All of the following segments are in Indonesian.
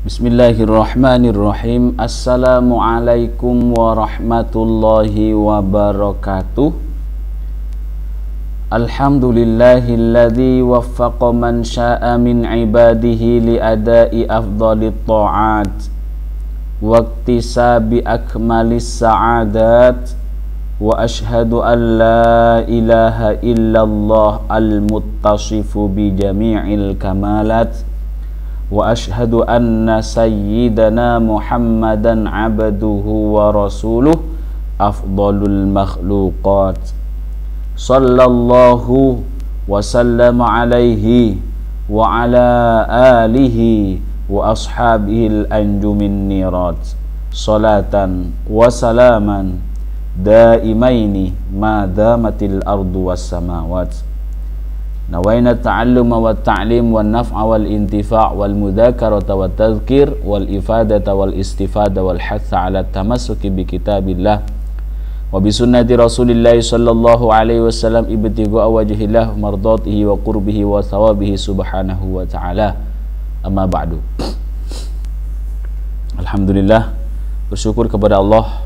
Bismillahirrahmanirrahim. Assalamualaikum warahmatullahi wabarakatuh. Alhamdulillahilladzi waffaqa man syaa min ibadihi li adai afdalit ta'at wa iktisabi akmalis sa'adat, wa ashhadu an la ilaha illallah al-muttasifu bi jami'il kamalat, wa ashhadu anna sayyidana Muhammadan abduhu wa rasuluh afdalul makhluqat, sallallahu wa sallama alaihi wa ala alihi wa ashabihil anjumin nirat, salatan wa salaman daimaini ma damatil ardu was samawat. Nawaina ta'alluma wa ta'lim wa naf'a wal intifa' wal mudzakarata wa tadhkir wal ifadata wal istifada wal hatha ala tamassuki bi kitabillah wa bi sunnati Rasulillah sallallahu alaihi wasallam ibtigha'a wajhillah mardatihi wa qurbihi wa thawabihi subhanahu wa ta'ala. Amma ba'du. Alhamdulillah, bersyukur kepada Allah,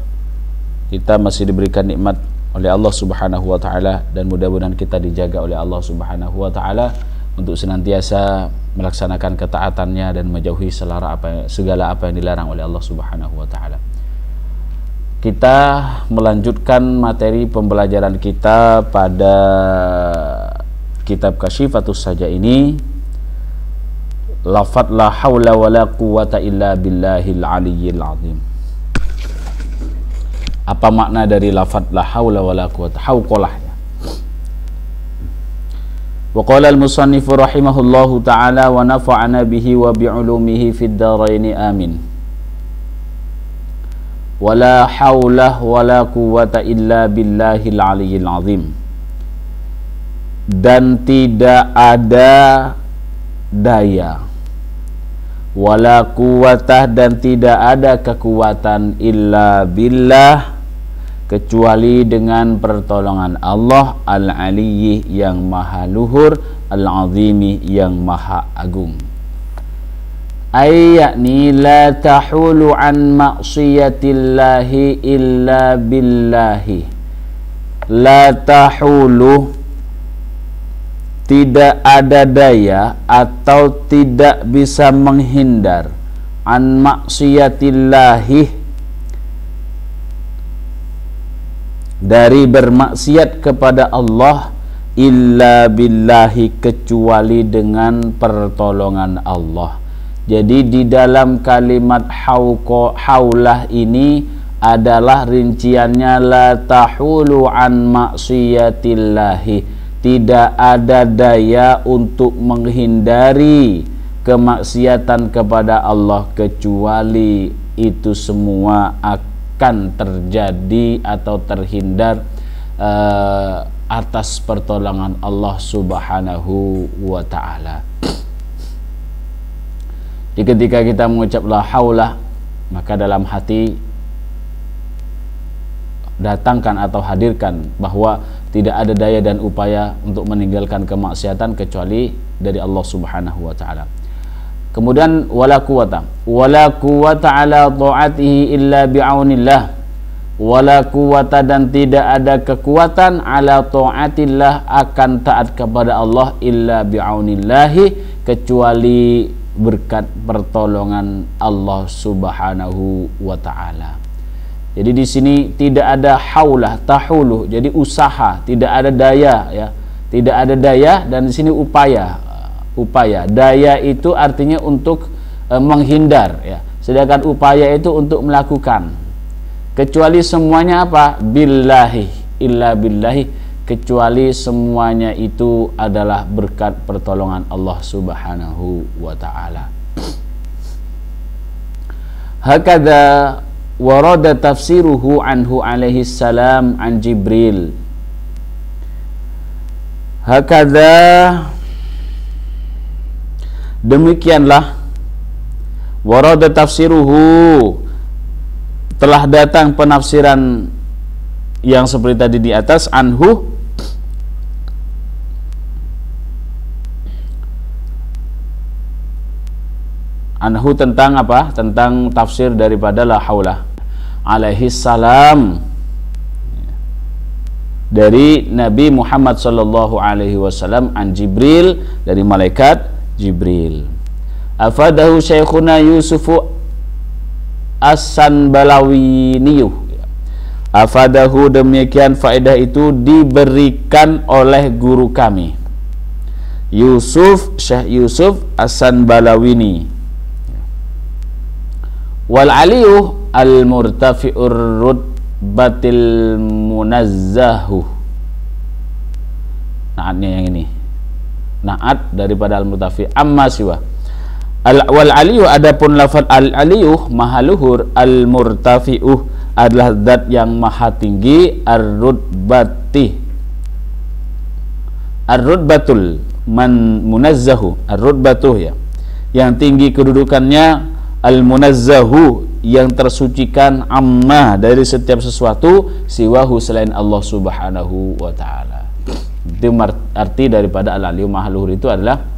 kita masih diberikan nikmat oleh Allah Subhanahu wa taala, dan mudah-mudahan kita dijaga oleh Allah Subhanahu wa taala untuk senantiasa melaksanakan ketaatannya dan menjauhi segala apa yang dilarang oleh Allah Subhanahu wa taala. Kita melanjutkan materi pembelajaran kita pada kitab Kasyifatus Saja ini, lafadz la haula wala quwata illa billahil aliyyil azim. Apa makna dari lafadz la haula wala quwata? Hauqalah ya. Wa qala al-musannif rahimahullahu ta'ala wa nafa'ana bihi wa bi'ulumihi fid dharain amin. Wala haula wala quwata illa billahil aliyyil azim. Dan tidak ada daya, wala quwatah, dan tidak ada kekuatan, illa billah, kecuali dengan pertolongan Allah, al-aliyyi yang maha luhur, al-azimi yang maha agung. Yakni la tahulu an maksiyatillahi illa billahi. La tahulu, tidak ada daya atau tidak bisa menghindar, an maksiyatillahi, dari bermaksiat kepada Allah, illa billahi, kecuali dengan pertolongan Allah. Jadi di dalam kalimat haulah ini adalah rinciannya la tahulu an maksiyatillahi, tidak ada daya untuk menghindari kemaksiatan kepada Allah, kecuali itu semua akan terjadi atau terhindar atas pertolongan Allah Subhanahu wa ta'ala. Jadi ketika kita mengucap la haulah, maka dalam hati datangkan atau hadirkan bahwa tidak ada daya dan upaya untuk meninggalkan kemaksiatan kecuali dari Allah Subhanahu wa ta'ala. Kemudian wala quwata ala ta'atihi illa bi'aunillah. Wala quwata, dan tidak ada kekuatan, ala ta'atillah, akan taat kepada Allah, illa bi'aunillahi, kecuali berkat pertolongan Allah Subhanahu wa ta'ala. Jadi di sini tidak ada haulah, tahulu, jadi usaha, tidak ada daya ya. Tidak ada daya, dan di sini upaya. Daya itu artinya untuk menghindar ya. Sedangkan upaya itu untuk melakukan. Kecuali semuanya apa? Billahi, illa billahi, kecuali semuanya itu adalah berkat pertolongan Allah Subhanahu wa ta'ala. Hakadha warada tafsiruhu anhu alaihi salam an Jibril. Hakadha, demikianlah, warada tafsiruhu, telah datang penafsiran yang seperti tadi di atas, anhu, anhu tentang apa? Tentang tafsir daripada la haula alaihi salam dari Nabi Muhammad sallallahu alaihi wasallam an Jibril, dari malaikat Jibril. Afadahu Syekhuna Yusufu As-Sanbalawiniyu. Afadahu, demikian faedah itu diberikan oleh guru kami Yusuf, Syekh Yusuf As-Sanbalawini. Wal aliyuh al-murtafi'ur rutbatil munazzahu. Naatnya yang ini, naat daripada al-murtafi amma siwa. Wal aliyuh, adapun lafaz al-aliyuh maha luhur, al-murtafi'uh adalah zat yang maha tinggi, ar-rutbati, ar-rutbatul munazzahu, ar-rutbatuh ya, yang tinggi kedudukannya, al-munazzahu yang tersucikan, amma dari setiap sesuatu, siwahu selain Allah subhanahu wa ta'ala. Itu arti daripada al-aliyuh maha luhur itu adalah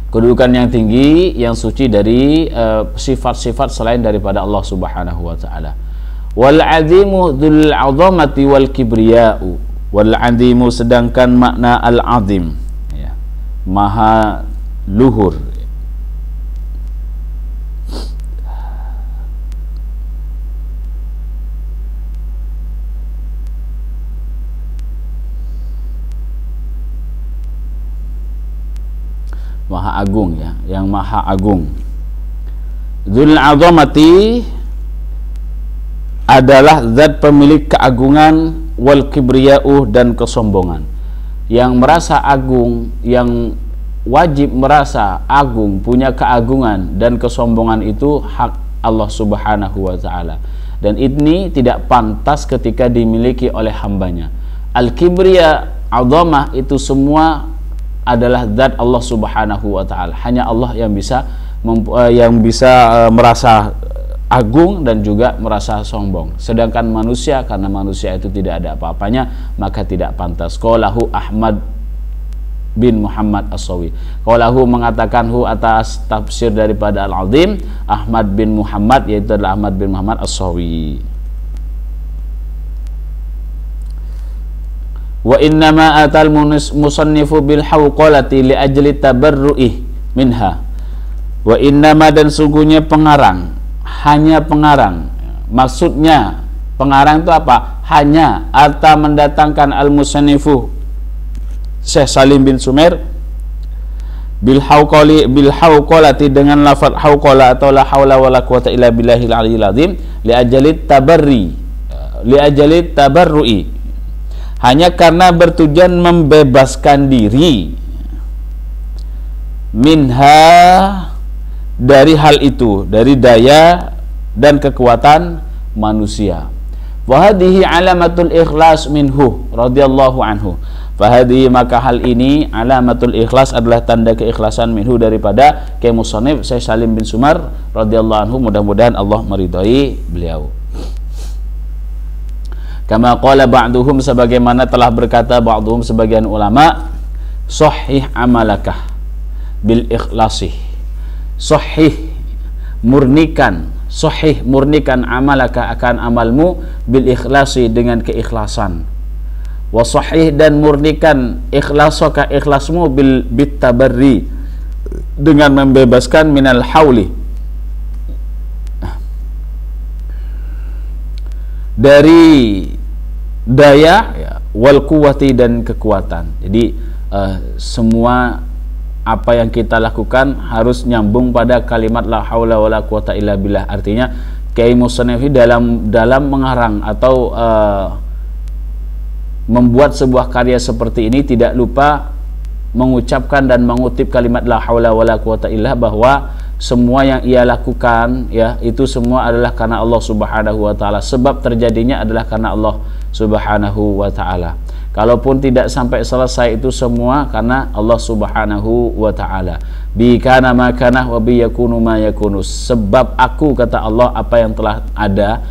kedudukan yang tinggi, yang suci dari sifat-sifat selain daripada Allah subhanahu wa ta'ala. Wal azimu dzul 'azamati wal kibriya'u. Wal azimu, sedangkan makna al-azim ya, maha luhur. Maha agung ya, yang maha agung. Dzul 'azamati adalah zat pemilik keagungan, wal kibriya'u dan kesombongan. Yang merasa agung, yang wajib merasa agung, punya keagungan dan kesombongan itu hak Allah subhanahu wa ta'ala, dan ini tidak pantas ketika dimiliki oleh hambanya. Al-kibriya, 'azamah itu semua adalah zat Allah subhanahu wa ta'ala. Hanya Allah yang bisa merasa agung dan juga merasa sombong. Sedangkan manusia, karena manusia itu tidak ada apa-apanya, maka tidak pantas. Qalahu Ahmad bin Muhammad As-Sawi. Qalahu mengatakan hu atas tafsir daripada Al-Azim, Ahmad bin Muhammad, yaitu adalah Ahmad bin Muhammad As-Sawi. Wa innama atal musannifu bil hawqalati li ajli tabarru'i minha. Wa innama, dan sungguhnya pengarang, hanya pengarang, maksudnya pengarang itu apa? Hanya atau mendatangkan al musannifu Syekh Salim bin Sumer bil hawqalati dengan lafaz hawqala atau la haula wala quwata illa billahil aliyil azim, li ajli tabarru'i, hanya karena bertujuan membebaskan diri minha, dari hal itu, dari daya dan kekuatan manusia. Fahadihi alamatul ikhlas minhu radhiyallahu anhu. Fahadihi, maka hal ini, alamatul ikhlas adalah tanda keikhlasan minhu daripada Kiai Musannif Syekh Salim bin Sumar radhiyallahu anhu, mudah-mudahan Allah meridhai beliau. Kama qala ba'duhum, sebagaimana telah berkata ba'duhum sebagian ulama, sahih amalakah bil ikhlasi. Sahih, murnikan, sahih murnikan amalaka akan amalmu, bil ikhlasi dengan keikhlasan. Wa sahih, dan murnikan ikhlasaka ikhlasmu, bil bitabarri dengan membebaskan minal hauli, dari daya ya, wal quwwati dan kekuatan. Jadi semua apa yang kita lakukan harus nyambung pada kalimat la haula wala quwata illa billah. Artinya Kiai Musannif dalam mengarang atau membuat sebuah karya seperti ini tidak lupa mengucapkan dan mengutip kalimat la haula wala quwata illa, bahwa semua yang ia lakukan ya itu semua adalah karena Allah subhanahu wa ta'ala. Sebab terjadinya adalah karena Allah subhanahu wa ta'ala. Kalaupun tidak sampai selesai itu semua karena Allah subhanahu wa ta'ala. Bi kana ma kana wa bi yakunu ma yakunu. Sebab aku, kata Allah, apa yang telah ada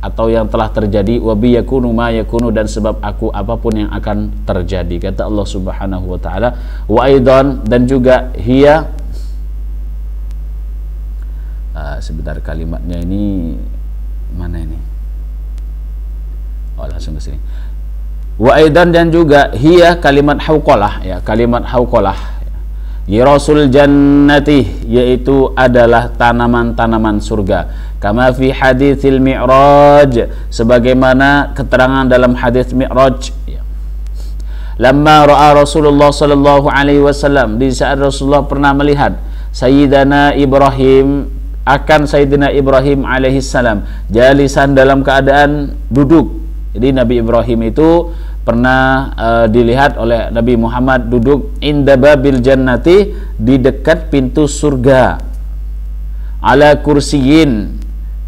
atau yang telah terjadi, wa bi yakunu ma yakunu, dan sebab aku apapun yang akan terjadi, kata Allah subhanahu wa ta'ala. Wa aidan, dan juga hiya sebentar, kalimatnya ini mana ini? Oh, langsung ke sini. Wa aidan, dan juga hiya kalimat hauqalah, ya, kalimat hauqalah, Girasul jannati, yaitu adalah tanaman-tanaman surga. Kama fi haditsil mi'raj, sebagaimana keterangan dalam hadis mi'raj, ya. Lamma ra'a Rasulullah sallallahu alaihi wasallam, di saat Rasulullah pernah melihat Sayyidina Ibrahim, akan Sayyidina Ibrahim alaihi salam, jalisan, dalam keadaan duduk. Jadi Nabi Ibrahim itu pernah dilihat oleh Nabi Muhammad duduk inda babil jannati, di dekat pintu surga. Ala kursiyin,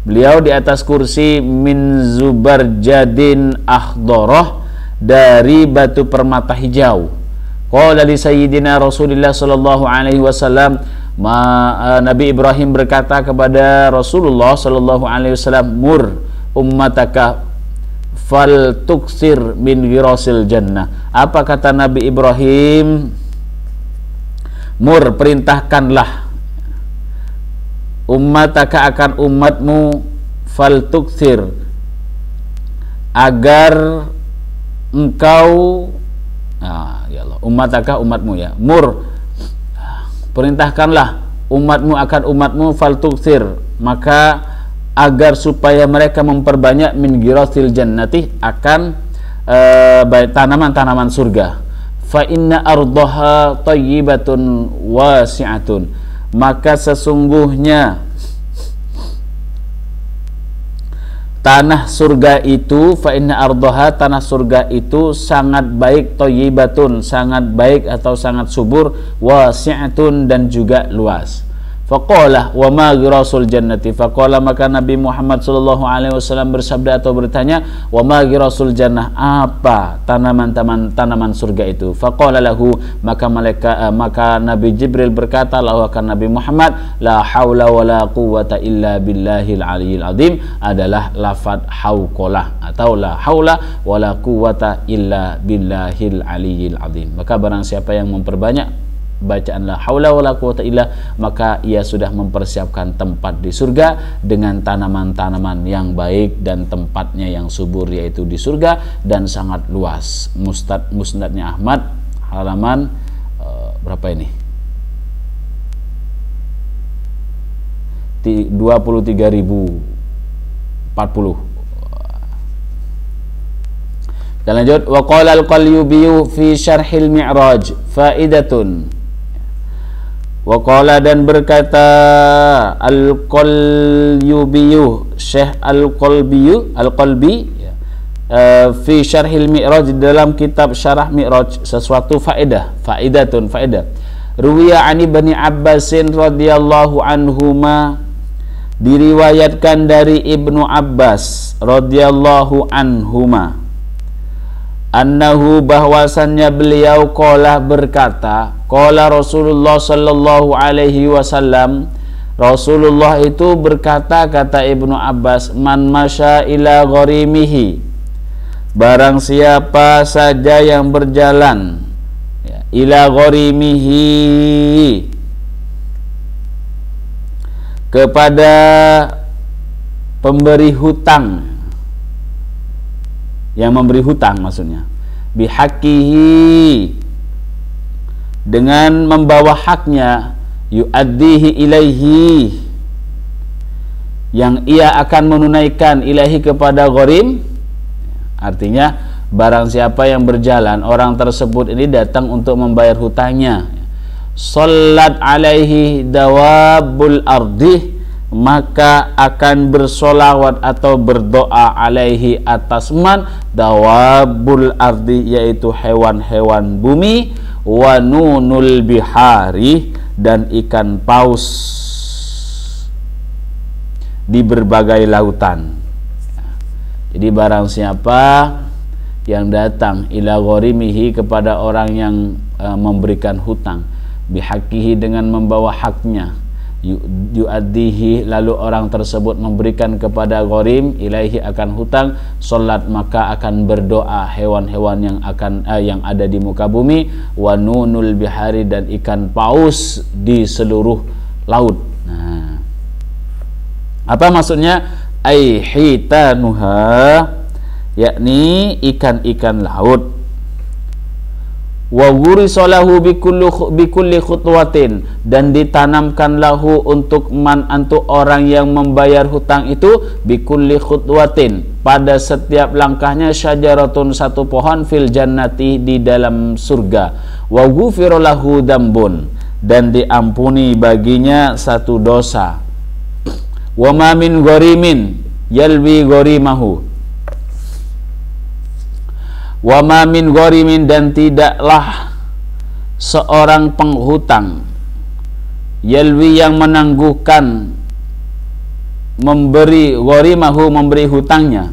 beliau di atas kursi, min zubarjadin akhdharah, dari batu permata hijau. Qala li sayyidina Rasulullah sallallahu alaihi wasallam, Nabi Ibrahim berkata kepada Rasulullah sallallahu alaihi wasallam, mur ummataka fal tuksir min girasil jannah. Apa kata Nabi Ibrahim? Mur, perintahkanlah, ummataka, akan umatmu, fal tuksir, agar engkau, ya Allah, ummataka, umatmu, ya, mur, perintahkanlah umatmu akan umatmu, fal tuksir, maka agar supaya mereka memperbanyak min girasil jannati, akan tanaman-tanaman surga. Fa inna ardaha thayyibatun wasi'atun, maka sesungguhnya tanah surga itu, fa inna ardaha, tanah surga itu sangat baik, thayyibatun, sangat baik atau sangat subur, wasi'atun, dan juga luas. Faqala wa ma girasul jannati, faqala, maka Nabi Muhammad sallallahu alaihi wasallam bersabda atau bertanya, wa ma girasul jannah, apa tanaman surga itu? Faqala lahu, maka Nabi Jibril berkata lahu, akan Nabi Muhammad, la haula wala quwwata illa billahil aliyil azim, adalah lafaz hauqalah atau la haula wala quwwata illa billahil aliyil azim. Maka barang siapa yang memperbanyak bacaan la haula wala quwwata illa, maka ia sudah mempersiapkan tempat di surga dengan tanaman-tanaman yang baik dan tempatnya yang subur, yaitu di surga, dan sangat luas. Musnadnya Ahmad, halaman berapa ini? 23.040. Dan lanjut, wa qala al-Qalyubi fi syarhil mi'raj faidatun. Waqala, dan berkata Al-Qalyubi, Syekh Al-Qalbi, fi syarhil mi'raj, dalam kitab syarah mi'raj, sesuatu faidatun, faedah. Ruwiya ani Bani Abbasin radhiyallahu anhuma, diriwayatkan dari Ibnu Abbas radhiyallahu anhuma, annahu, bahwasannya beliau, qala, berkata, qala Rasulullah sallallahu alaihi wasallam, Rasulullah itu berkata, kata Ibnu Abbas, man masya ila gharimihi, barang siapa saja yang berjalan, ya, ila gharimihi, kepada pemberi hutang, yang memberi hutang maksudnya, bihaqqihi, dengan membawa haknya, yu'addihi ilaihi, yang ia akan menunaikan, ilaihi, kepada gharim. Artinya barang siapa yang berjalan, orang tersebut ini datang untuk membayar hutangnya, shollat alaihi dawabul ardi, maka akan bersolawat atau berdoa alaihi, atas man, dawabul ardi, yaitu hewan-hewan bumi, wa nunul bihari, dan ikan paus di berbagai lautan. Jadi barang siapa yang datang ila gharimihi, kepada orang yang memberikan hutang, bihaqqihi, dengan membawa haknya, yu'addihi, lalu orang tersebut memberikan kepada gharim, ilaihi, akan hutang, salat, maka akan berdoa hewan-hewan yang ada di muka bumi, wa nunul bihari, dan ikan paus di seluruh laut. Nah, Apa maksudnya? Ai hitanuha, yakni ikan-ikan laut. Wa ghurisalahu bikulli khutwatin, dan ditanamkan lahu untuk orang yang membayar hutang itu bikulli khutwatin, pada setiap langkahnya, syajaratun, satu pohon, fil jannati, di dalam surga. Wa ghufira lahu dambun, dan diampuni baginya satu dosa. Wa ma min gharimin yalwi gharimahu, wa ma min gharimin, dan tidaklah seorang penghutang, yalwi, yang menangguhkan, memberi, gharimahu, memberi hutangnya,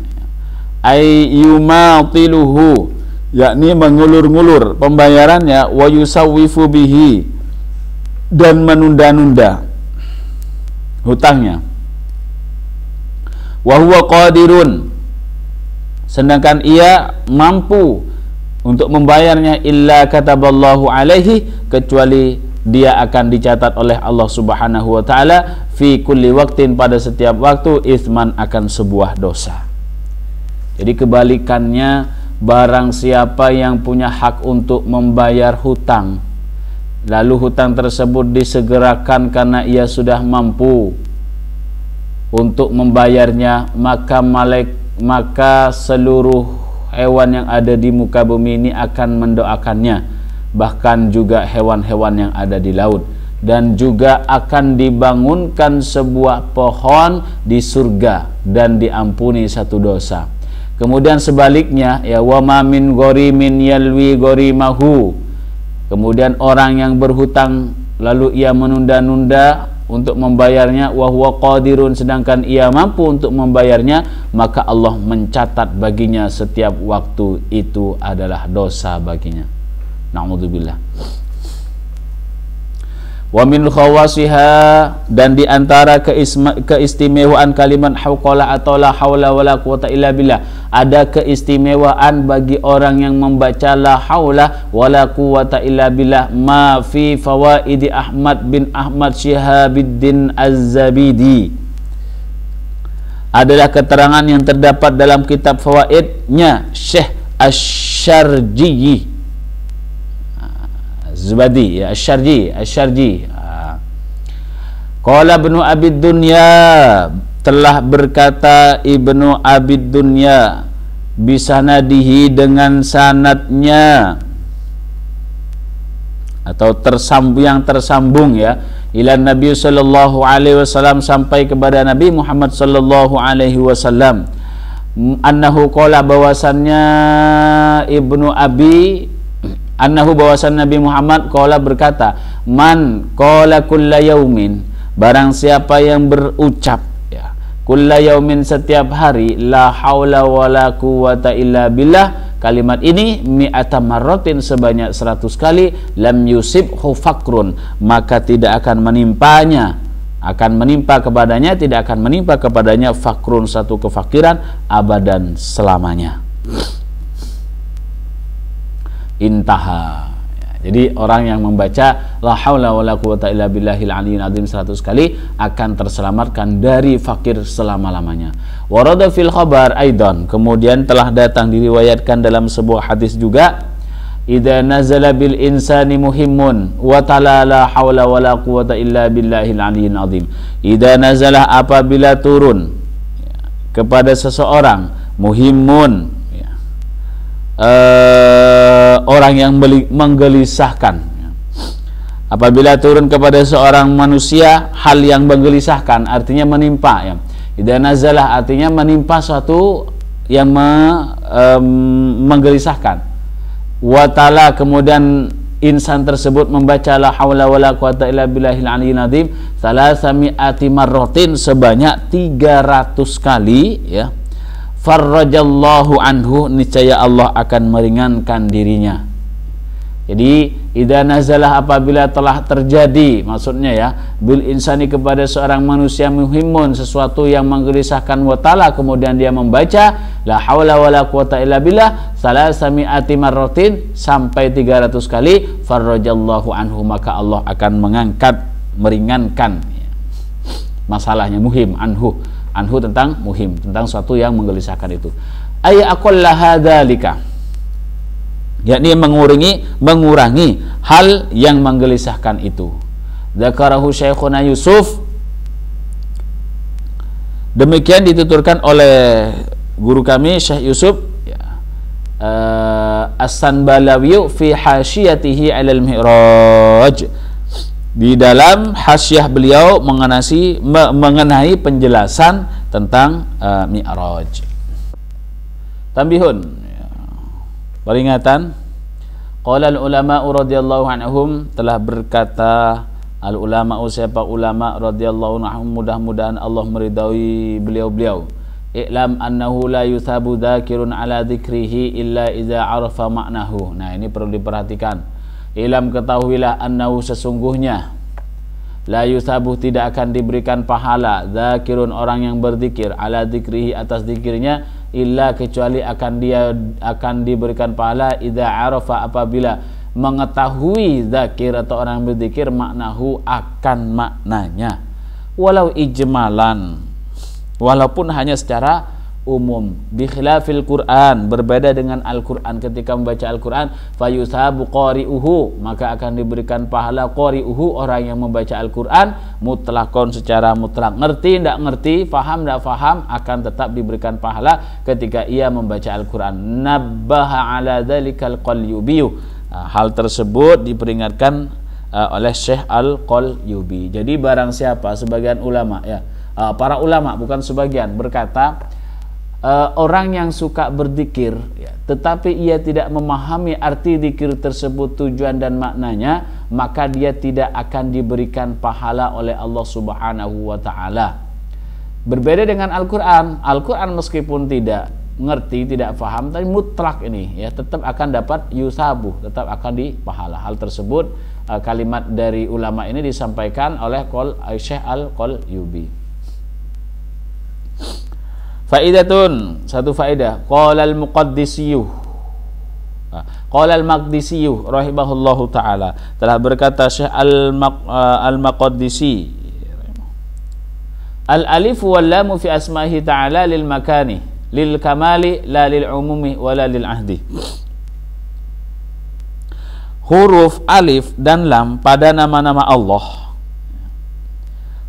ay yumatiluhu, yakni mengulur-ngulur pembayarannya, wa yusawwifu bihi, dan menunda-nunda hutangnya, wa huwa qadirun, sedangkan ia mampu untuk membayarnya, illa kataballahu alaihi, kecuali dia akan dicatat oleh Allah Subhanahu wa taala, fi kulli waqtin, pada setiap waktu, itsman, akan sebuah dosa. Jadi kebalikannya, barang siapa yang punya hak untuk membayar hutang, lalu hutang tersebut disegerakan karena ia sudah mampu untuk membayarnya, maka seluruh hewan yang ada di muka bumi ini akan mendoakannya, bahkan juga hewan-hewan yang ada di laut, dan juga akan dibangunkan sebuah pohon di surga dan diampuni satu dosa. Kemudian sebaliknya, ya, wa ma min gharimin yalwi gharimahu, kemudian orang yang berhutang lalu ia menunda-nunda untuk membayarnya, wa huwa qadirun, sedangkan ia mampu untuk membayarnya, maka Allah mencatat baginya setiap waktu itu adalah dosa baginya. Na'udzubillah. Wa min khawasiha, dan di antara keistimewaan kalimat hauqala atau la haula wala quwata illa billah, ada keistimewaan bagi orang yang membaca la haula wala quwata illa billah, ma fi fawaidi Ahmad bin Ahmad Syihabuddin Az-Zabidi, adalah keterangan yang terdapat dalam kitab fawaidnya Syekh Asy-Syarji Zubadi, ya, Asy-Syarji. Qala Ibnu Abi Dunya, telah berkata Ibnu Abi Dunya, bisanadihi, dengan sanadnya atau yang tersambung, ya, ila Nabi sallallahu alaihi wasallam, sampai kepada Nabi Muhammad sallallahu alaihi wasallam, annahu qala, bahwasannya bahwasan Nabi Muhammad qala, berkata, man qala kulla yaumin, barang siapa yang berucap, ya, kulla yaumin, setiap hari, la haula wala quwata illa billah, kalimat ini mi'ata marratin, sebanyak 100 kali, lam yusibhu fakrun, maka tidak akan menimpanya, tidak akan menimpa kepadanya fakrun, satu kefakiran, abadan, selamanya. Intaha. Jadi orang yang membaca la haula wala quwata illa billahil aliyyil azim 100 kali akan terselamatkan dari fakir selama-lamanya. Warada fil khabar aidan, kemudian telah datang diriwayatkan dalam sebuah hadis juga, idza nazala bil insani muhimmun wa tala la haula wala quwata illa billahil aliyyil azim. Idza nazala, apabila turun kepada seseorang, muhimmun, orang yang menggelisahkan, apabila turun kepada seorang manusia hal yang menggelisahkan, artinya menimpa, ya. Idza nazalah, artinya menimpa suatu yang menggelisahkan. Wa ta'ala, kemudian insan tersebut membaca la haula wala quwata illa billahil aliyyil azim 300 marratin, sebanyak 300 kali, ya. Farrajallahu anhu, niscaya Allah akan meringankan dirinya. Jadi idza nazalah, apabila telah terjadi, maksudnya, ya, bil insani, kepada seorang manusia, muhimmun, sesuatu yang menggelisahkan, wa ta'ala, kemudian dia membaca la haula wala quwata illa billah 300 marratin, sampai 300 kali, farrajallahu anhu, maka Allah akan meringankan. masalahnya, muhim, anhu tentang muhim, tentang suatu yang menggelisahkan itu. Ay aqalla hadzalika, yakni mengurangi hal yang menggelisahkan itu. Dzakarahu Syekhuna Yusuf, demikian dituturkan oleh guru kami Syekh Yusuf As-Sanbalawi fi hasyiyatihi 'alal Mi'raj, di dalam hasyiyah beliau mengenai penjelasan tentang Mi'raj. Tambihun, peringatan. Qala al-ulama radhiyallahu anhum, telah berkata al-ulama, siapa ulama radhiyallahu anhum, mudah-mudahan Allah meridai beliau-beliau. I'lam annahu la yuthabu dzakirun ala dzikrihi illa idza arafa ma'nahu. Nah, ini perlu diperhatikan. I'lam, ketahuilah, annahu, sesungguhnya, la yuthabu, tidak akan diberikan pahala, dzakirun, orang yang berzikir, ala dzikrihi, atas zikirnya, illa, kecuali akan diberikan pahala idza arafa, apabila mengetahui zakir atau orang yang berzikir, maknahu, akan maknanya, walau ijmalan, walaupun hanya secara umum. Bi khilafil Quran, berbeda dengan Al-Quran. Ketika membaca Al-Quran, fayusabu qari'uhu, maka akan diberikan pahala qari'uhu, orang yang membaca Al-Quran, mutlakon, secara mutlak. Ngerti tidak ngerti, faham tidak faham, akan tetap diberikan pahala ketika ia membaca Al-Quran. Nabbaha ala dzalikal Qalyubi, hal tersebut diperingatkan oleh Syekh Al-Qalyubi. Jadi barang siapa, sebagian ulama, para ulama, bukan sebagian, berkata orang yang suka berzikir tetapi ia tidak memahami arti zikir tersebut, tujuan dan maknanya, maka dia tidak akan diberikan pahala oleh Allah Subhanahu wa taala. Berbeda dengan Al-Quran. Al-Quran meskipun tidak ngerti, tidak paham, tapi mutlak ini tetap akan dapat yusabu, tetap akan dipahala. Hal tersebut, kalimat dari ulama ini disampaikan oleh Syekh Al-Qalyubi. Faidatun, satu faedah. Qala al-Muqaddisiyyu, qala al-Maqdisiyyu rahimahullahu taala, telah berkata Syekh Al-Maqdisi, al-alif wal lam fi asma'ihi ta'ala lil makani, lil kamali, la lil umumi wala lil ahdi. Huruf alif dan lam pada nama-nama Allah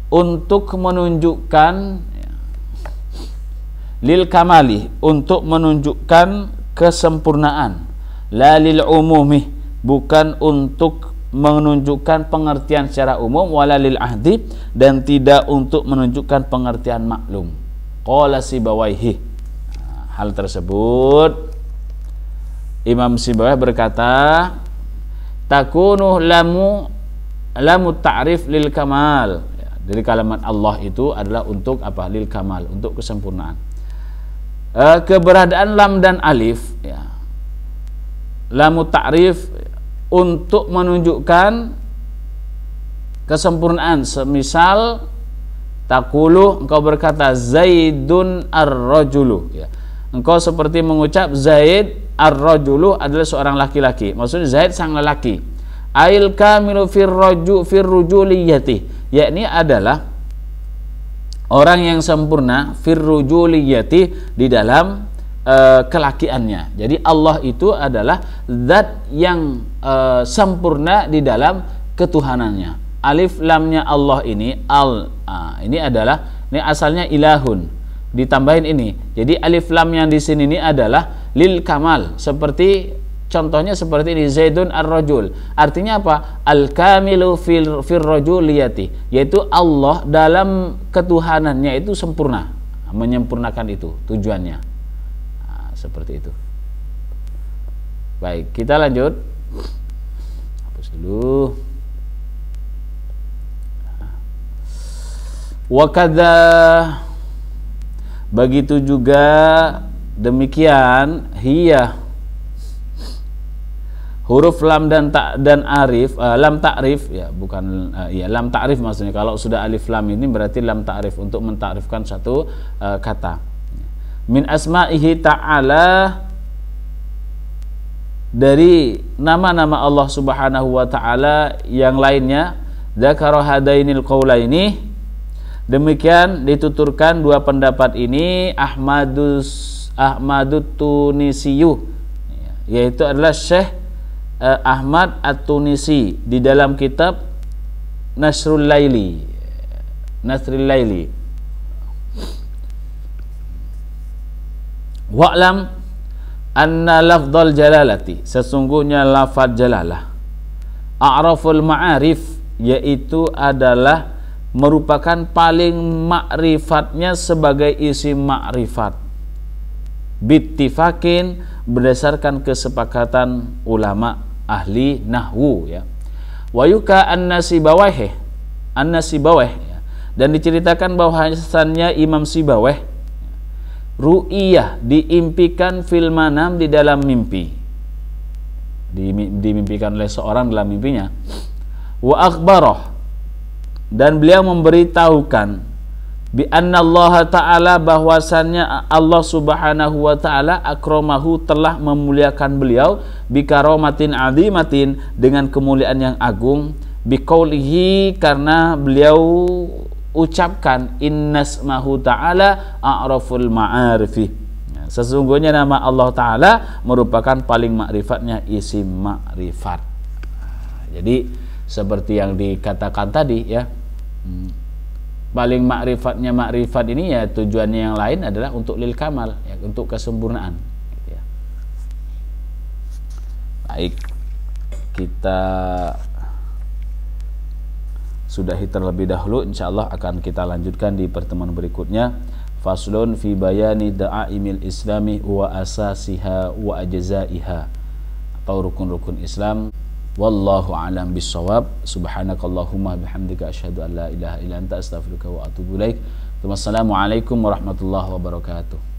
untuk menunjukkan lil kamali, untuk menunjukkan kesempurnaan, la lil umumi, bukan untuk menunjukkan pengertian secara umum, wala lil ahdi, dan tidak untuk menunjukkan pengertian maklum. Qala Sibawaihi, hal tersebut Imam Sibawaihi berkata, takunu lamu ta'rif lil kamal, dari kalimat Allah itu adalah untuk apa? Lil kamal, untuk kesempurnaan. Keberadaan lam dan alif, lamu ta'rif, untuk menunjukkan kesempurnaan. Semisal takulu, engkau berkata Zaidun ar-rajulu, engkau seperti mengucap Zaid ar-rajulu adalah seorang laki-laki, maksudnya Zaid sang lelaki. Ail kamilu firrujuliyati, yakni adalah orang yang sempurna, firrujuliyati, di dalam kelakiannya. Jadi Allah itu adalah zat yang sempurna di dalam ketuhanannya. Alif lamnya Allah ini, ini adalah, ini asalnya ilahun, ditambahin ini. Jadi alif lam yang di sini ini adalah lil kamal, seperti contohnya seperti ini, Zaidun ar-rajul. Artinya apa? Al-kamilu fir rajuliyati, yaitu Allah dalam ketuhanannya itu sempurna, menyempurnakan itu tujuannya. Seperti itu. Baik, kita lanjut. Hapus dulu. Wa kadza, begitu juga demikian, hiya, huruf lam dan arif, lam ta'rif, bukan lam ta'rif maksudnya. Kalau sudah alif lam ini berarti lam ta'rif, untuk mentakrifkan satu kata. Min asma'ihi ta'ala, dari nama-nama Allah Subhanahu wa taala yang lainnya. Dzakara hadainil qaulaini, Demikian dituturkan dua pendapat ini Ahmadus Tunisiyu, yaitu adalah Syekh Ahmad At-Tunisi di dalam kitab Nasrul Laili. Wa'lam anna lafdhal jalalati, sesungguhnya lafaz jalalah a'raful ma'arif, yaitu adalah merupakan paling ma'rifatnya sebagai isim ma'rifat, bittifakin, berdasarkan kesepakatan ulama ahli nahwu, ya. Wayuka an-Nasibawayh, ya. Dan diceritakan bahwasannya Imam Sibawayh ru'iyah, diimpikan fil manam, di dalam mimpi, dimimpikan oleh seorang dalam mimpinya. Wa akhbarah, dan beliau memberitahukan bi anna Allah Ta'ala, bahwasannya Allah Subhanahu wa Ta'ala akramahu, telah memuliakan beliau, bi karomatin azimatin, dengan kemuliaan yang agung, bi qaulihi, karena beliau ucapkan innasmahu ta'ala a'raful ma'arifi, sesungguhnya nama Allah Ta'ala merupakan paling makrifatnya isim makrifat. Jadi seperti yang dikatakan tadi, ya, paling makrifatnya makrifat ini, ya, tujuannya yang lain adalah untuk lil kamal, ya, untuk kesempurnaan, ya. Baik, kita sudahi terlebih dahulu, insyaallah akan kita lanjutkan di pertemuan berikutnya. Faslun fi bayani da'aimil islami wa asasiha wa ajzaiha, atau rukun-rukun Islam. Wallahu a'lam bissawab. Subhanakallahumma bihamdika asyhadu an la ilaha illa anta astaghfiruka wa atubu ilaik. Wassalamualaikum warahmatullahi wabarakatuh.